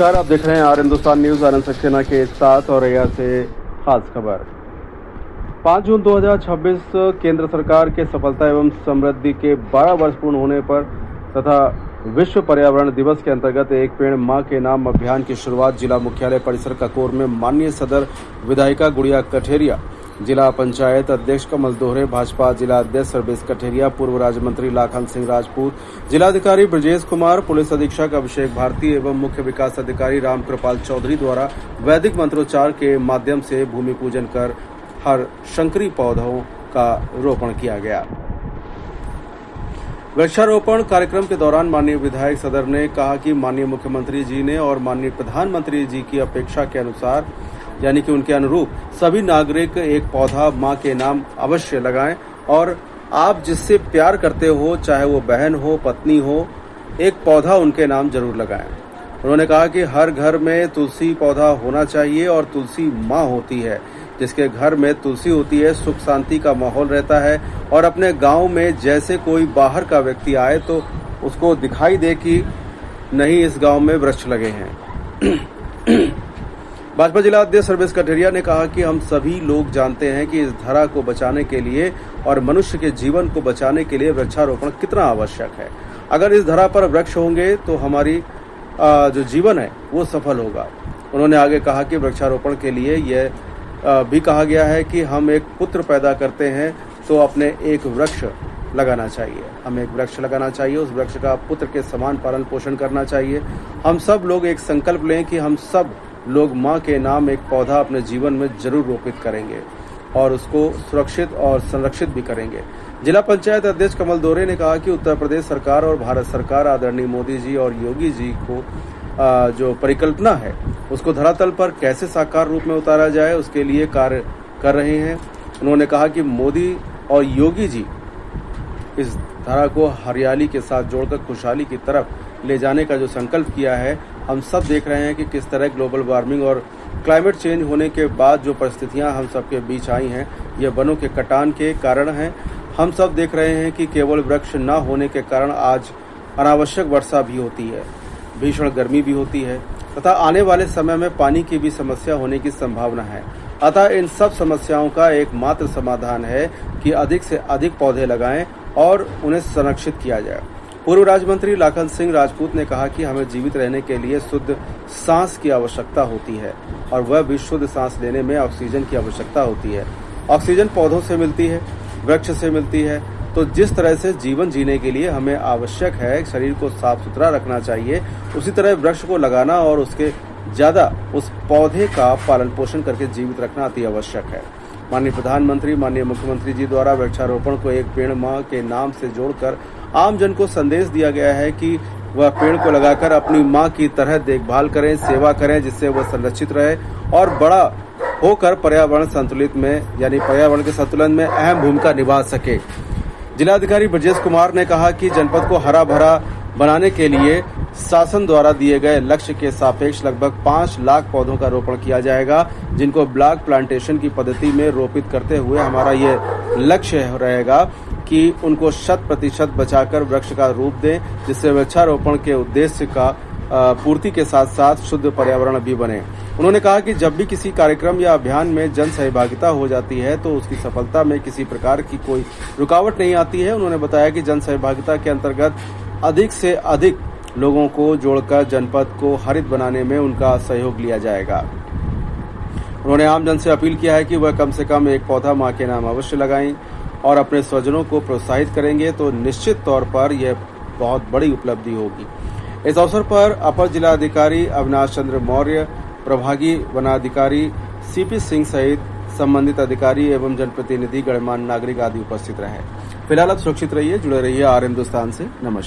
नमस्कार, आप देख रहे हैं आर हिंदुस्तान न्यूज। आनंद सक्सेना के साथ और यहाँ से खास खबर। 5 जून 2026 केंद्र सरकार के सफलता एवं समृद्धि के 12 वर्ष पूर्ण होने पर तथा विश्व पर्यावरण दिवस के अंतर्गत एक पेड़ मां के नाम अभियान की शुरुआत जिला मुख्यालय परिसर ककोर में माननीय सदर विधायिका गुड़िया कठेरिया, जिला पंचायत अध्यक्ष कमल दोहरे, भाजपा जिला अध्यक्ष सर्वेश कठेरिया, पूर्व राज्य मंत्री लाखन सिंह राजपूत, जिलाधिकारी ब्रजेश कुमार, पुलिस अधीक्षक अभिषेक भारती एवं मुख्य विकास अधिकारी राम कृपाल चौधरी द्वारा वैदिक मंत्रोच्चार के माध्यम से भूमि पूजन कर हर शंकरी पौधों का रोपण किया गया। वृक्षारोपण कार्यक्रम के दौरान माननीय विधायक सदर ने कहा कि माननीय मुख्यमंत्री जी ने और माननीय प्रधानमंत्री जी की अपेक्षा के अनुसार यानी कि उनके अनुरूप सभी नागरिक एक पौधा मां के नाम अवश्य लगाएं और आप जिससे प्यार करते हो, चाहे वो बहन हो, पत्नी हो, एक पौधा उनके नाम जरूर लगाएं। उन्होंने कहा कि हर घर में तुलसी पौधा होना चाहिए और तुलसी मां होती है। जिसके घर में तुलसी होती है, सुख शांति का माहौल रहता है और अपने गांव में जैसे कोई बाहर का व्यक्ति आए तो उसको दिखाई दे कि नहीं, इस गांव में वृक्ष लगे हैं। भाजपा जिला अध्यक्ष सर्वेश कठेरिया ने कहा कि हम सभी लोग जानते हैं कि इस धरा को बचाने के लिए और मनुष्य के जीवन को बचाने के लिए वृक्षारोपण कितना आवश्यक है। अगर इस धरा पर वृक्ष होंगे तो हमारी जो जीवन है वो सफल होगा। उन्होंने आगे कहा कि वृक्षारोपण के लिए यह भी कहा गया है कि हम एक पुत्र पैदा करते हैं तो अपने एक वृक्ष लगाना चाहिए। हमें एक वृक्ष लगाना चाहिए, उस वृक्ष का पुत्र के समान पालन पोषण करना चाहिए। हम सब लोग एक संकल्प लें कि हम सब लोग मां के नाम एक पौधा अपने जीवन में जरूर रोपित करेंगे और उसको सुरक्षित और संरक्षित भी करेंगे। जिला पंचायत अध्यक्ष कमल दोहरे ने कहा कि उत्तर प्रदेश सरकार और भारत सरकार आदरणीय मोदी जी और योगी जी को जो परिकल्पना है उसको धरातल पर कैसे साकार रूप में उतारा जाए उसके लिए कार्य कर रहे हैं। उन्होंने कहा कि मोदी और योगी जी इस धारा को हरियाली के साथ जोड़कर खुशहाली की तरफ ले जाने का जो संकल्प किया है, हम सब देख रहे हैं कि किस तरह ग्लोबल वार्मिंग और क्लाइमेट चेंज होने के बाद जो परिस्थितियां हम सबके बीच आई हैं, ये वनों के कटान के कारण हैं। हम सब देख रहे हैं कि केवल वृक्ष न होने के कारण आज अनावश्यक वर्षा भी होती है, भीषण गर्मी भी होती है तथा आने वाले समय में पानी की भी समस्या होने की संभावना है। अतः इन सब समस्याओं का एकमात्र समाधान है कि अधिक से अधिक पौधे लगाएं और उन्हें संरक्षित किया जाए। पूर्व राज्य मंत्री लाखन सिंह राजपूत ने कहा कि हमें जीवित रहने के लिए शुद्ध सांस की आवश्यकता होती है और वह भी शुद्ध सांस लेने में ऑक्सीजन की आवश्यकता होती है। ऑक्सीजन पौधों से मिलती है, वृक्ष से मिलती है। तो जिस तरह से जीवन जीने के लिए हमें आवश्यक है शरीर को साफ सुथरा रखना चाहिए, उसी तरह वृक्ष को लगाना और उसके ज्यादा उस पौधे का पालन पोषण करके जीवित रखना अति आवश्यक है। माननीय प्रधानमंत्री, माननीय मुख्यमंत्री जी द्वारा वृक्षारोपण को एक पेड़ मां के नाम से जोड़कर आम जन को संदेश दिया गया है कि वह पेड़ को लगाकर अपनी मां की तरह देखभाल करें, सेवा करें, जिससे वह संरक्षित रहे और बड़ा होकर पर्यावरण संतुलित में यानी पर्यावरण के संतुलन में अहम भूमिका निभा सके। जिलाधिकारी ब्रजेश कुमार ने कहा कि जनपद को हरा भरा बनाने के लिए शासन द्वारा दिए गए लक्ष्य के सापेक्ष लगभग 5 लाख पौधों का रोपण किया जाएगा, जिनको ब्लॉक प्लांटेशन की पद्धति में रोपित करते हुए हमारा ये लक्ष्य रहेगा कि उनको 100% बचाकर वृक्ष का रूप दें, जिससे वृक्षारोपण के उद्देश्य का पूर्ति के साथ साथ शुद्ध पर्यावरण भी बने। उन्होंने कहा कि जब भी किसी कार्यक्रम या अभियान में जन सहभागिता हो जाती है तो उसकी सफलता में किसी प्रकार की कोई रुकावट नहीं आती है। उन्होंने बताया कि जन सहभागिता के अंतर्गत अधिक से अधिक लोगों को जोड़कर जनपद को हरित बनाने में उनका सहयोग लिया जाएगा। उन्होंने आम जन से अपील किया है कि वह कम से कम एक पौधा मां के नाम अवश्य लगाएं और अपने स्वजनों को प्रोत्साहित करेंगे तो निश्चित तौर पर यह बहुत बड़ी उपलब्धि होगी। इस अवसर पर अपर जिलाधिकारी अविनाश चंद्र मौर्य, प्रभागी वनाधिकारी सीपी सिंह सहित संबंधित अधिकारी एवं जनप्रतिनिधि, गणमान्य नागरिक आदि उपस्थित रहे। फिलहाल आप सुरक्षित रहिए, जुड़े रहिए आर हिंदुस्तान से। नमस्कार।